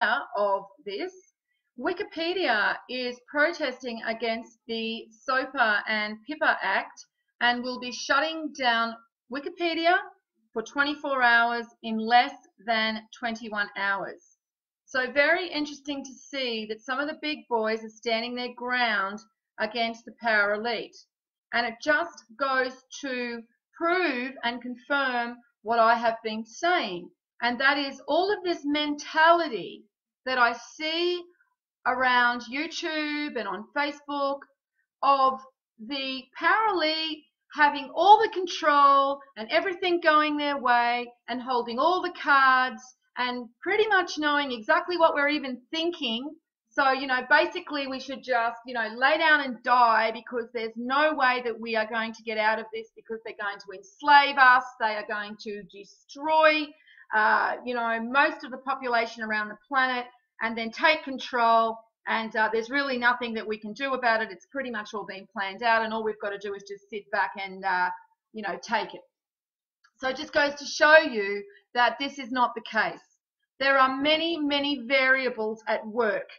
of this, Wikipedia is protesting against the SOPA and PIPA Act and will be shutting down Wikipedia for 24 hours in less than 21 hours. So very interesting to see that some of the big boys are standing their ground against the power elite. And it just goes to prove and confirm what I have been saying. And that is all of this mentality that I see around YouTube and on Facebook of the power elite having all the control and everything going their way and holding all the cards and pretty much knowing exactly what we're even thinking. So, basically we should just, lay down and die because there's no way that we are going to get out of this because they're going to enslave us. They are going to destroy, most of the population around the planet and then take control. And there's really nothing that we can do about it. It's pretty much all been planned out, and all we've got to do is just sit back and, take it. So it just goes to show you that this is not the case. There are many, many variables at work,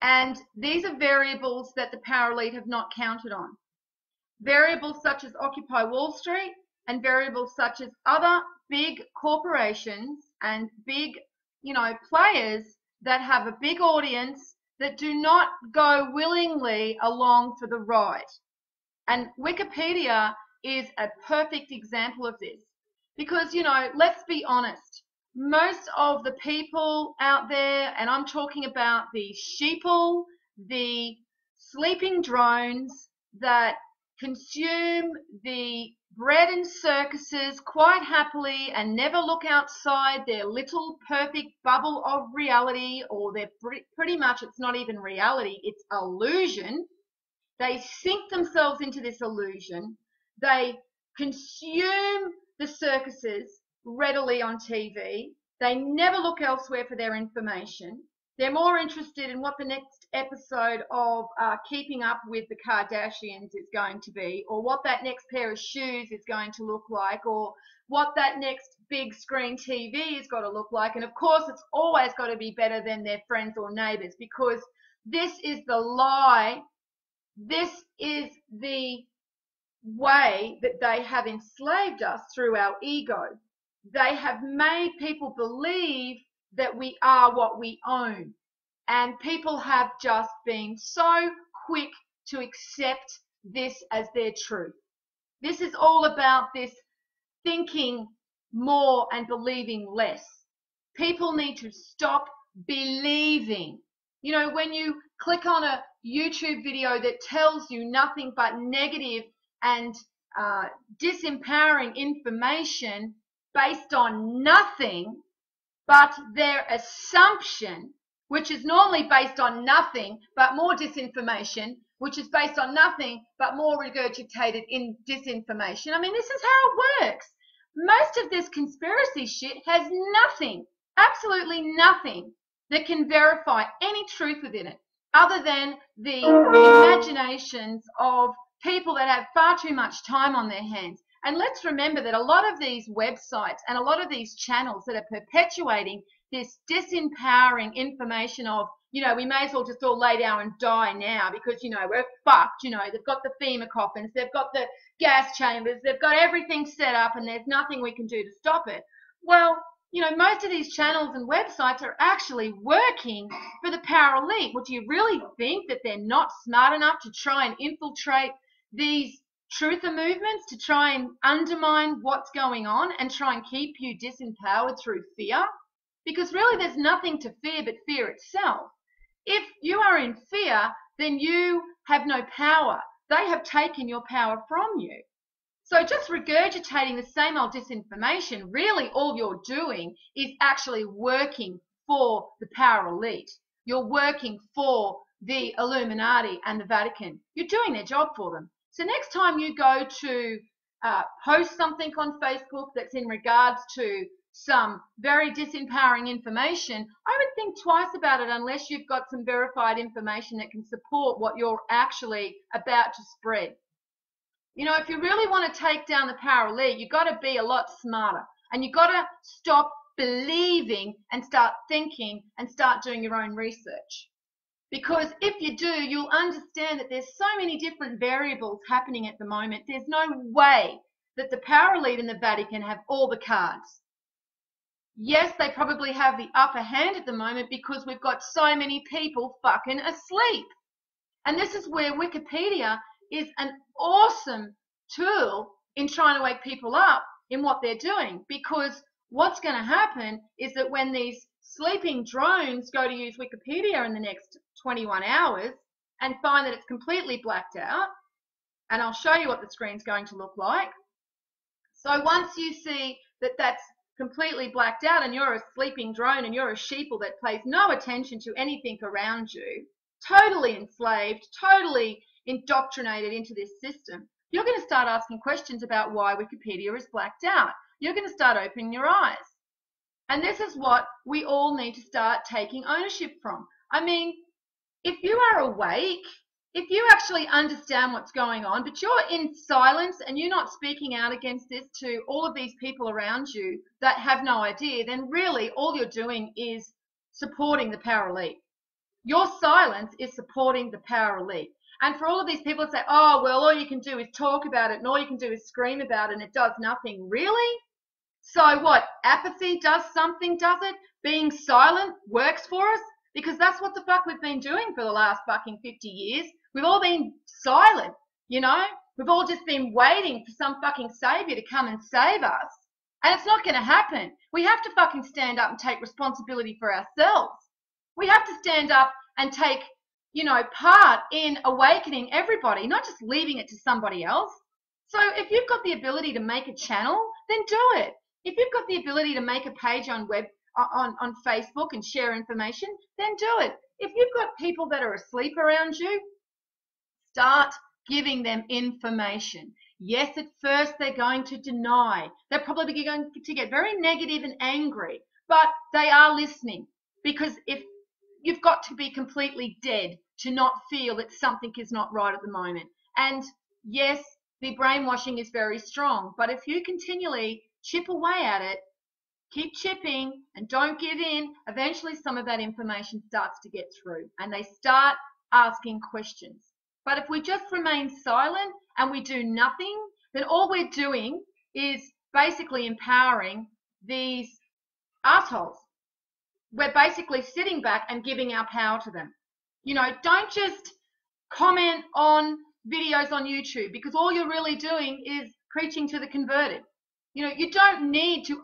and these are variables that the power elite have not counted on. Variables such as Occupy Wall Street and variables such as other big corporations and big, players that have a big audience that do not go willingly along for the ride. And Wikipedia is a perfect example of this because, let's be honest, most of the people out there, and I'm talking about the sheeple, the sleeping drones that consume the bread and circuses quite happily and never look outside their little perfect bubble of reality, or they're pretty much, it's not even reality, it's illusion. They sink themselves into this illusion. They consume the circuses readily on TV. They never look elsewhere for their information. They're more interested in what the next episode of Keeping Up with the Kardashians is going to be, or what that next pair of shoes is going to look like, or what that next big screen TV has got to look like. And of course, it's always got to be better than their friends or neighbors, because this is the lie. This is the way that they have enslaved us through our ego. They have made people believe that we are what we own. And people have just been so quick to accept this as their truth. This is all about this thinking more and believing less. People need to stop believing. When you click on a YouTube video that tells you nothing but negative and disempowering information based on nothing but their assumption, which is normally based on nothing but more disinformation, which is based on nothing but more regurgitated in disinformation. I mean, this is how it works. Most of this conspiracy shit has nothing, absolutely nothing, that can verify any truth within it, other than the imaginations of people that have far too much time on their hands. And let's remember that a lot of these websites and a lot of these channels that are perpetuating this disempowering information of, we may as well just all lay down and die now because, we're fucked. They've got the FEMA coffins, they've got the gas chambers, they've got everything set up and there's nothing we can do to stop it. Well, most of these channels and websites are actually working for the power elite. Well, do you really think that they're not smart enough to try and infiltrate these truther movements, to try and undermine what's going on and try and keep you disempowered through fear? Because really there's nothing to fear but fear itself. If you are in fear, then you have no power. They have taken your power from you. So just regurgitating the same old disinformation, really all you're doing is actually working for the power elite. You're working for the Illuminati and the Vatican. You're doing their job for them. So next time you go to post something on Facebook that's in regards to some very disempowering information, I would think twice about it unless you've got some verified information that can support what you're actually about to spread. If you really want to take down the power elite, you've got to be a lot smarter, and you've got to stop believing and start thinking and start doing your own research. Because if you do, you'll understand that there's so many different variables happening at the moment. There's no way that the power elite in the Vatican have all the cards. Yes, they probably have the upper hand at the moment because we've got so many people fucking asleep. And this is where Wikipedia is an awesome tool in trying to wake people up in what they're doing. Because what's going to happen is that when these sleeping drones go to use Wikipedia in the next 21 hours and find that it's completely blacked out, and I'll show you what the screen's going to look like. So once you see that that's completely blacked out and you're a sleeping drone and you're a sheeple that pays no attention to anything around you, totally enslaved, totally indoctrinated into this system, you're going to start asking questions about why Wikipedia is blacked out. You're going to start opening your eyes. And this is what we all need to start taking ownership from. I mean, if you are awake, if you actually understand what's going on, but you're in silence and you're not speaking out against this to all of these people around you that have no idea, then really all you're doing is supporting the power elite. Your silence is supporting the power elite. And for all of these people that say, oh, well, all you can do is talk about it and all you can do is scream about it and it does nothing. Really? So what? Apathy does something, does it? Being silent works for us? Because that's what the fuck we've been doing for the last fucking 50 years. We've all been silent, you know? We've all just been waiting for some fucking savior to come and save us. And it's not going to happen. We have to fucking stand up and take responsibility for ourselves. We have to stand up and take, you know, part in awakening everybody, not just leaving it to somebody else. So if you've got the ability to make a channel, then do it. If you've got the ability to make a page on Facebook and share information, then do it. If you've got people that are asleep around you, start giving them information. Yes, at first they're going to deny. They're probably going to get very negative and angry, but they are listening. Because if you've got to be completely dead to not feel that something is not right at the moment. And yes, the brainwashing is very strong, but if you continually chip away at it, keep chipping and don't give in, eventually some of that information starts to get through and they start asking questions. But if we just remain silent and we do nothing, then all we're doing is basically empowering these assholes. We're basically sitting back and giving our power to them. You know, don't just comment on videos on YouTube because all you're really doing is preaching to the converted. You know, you don't need to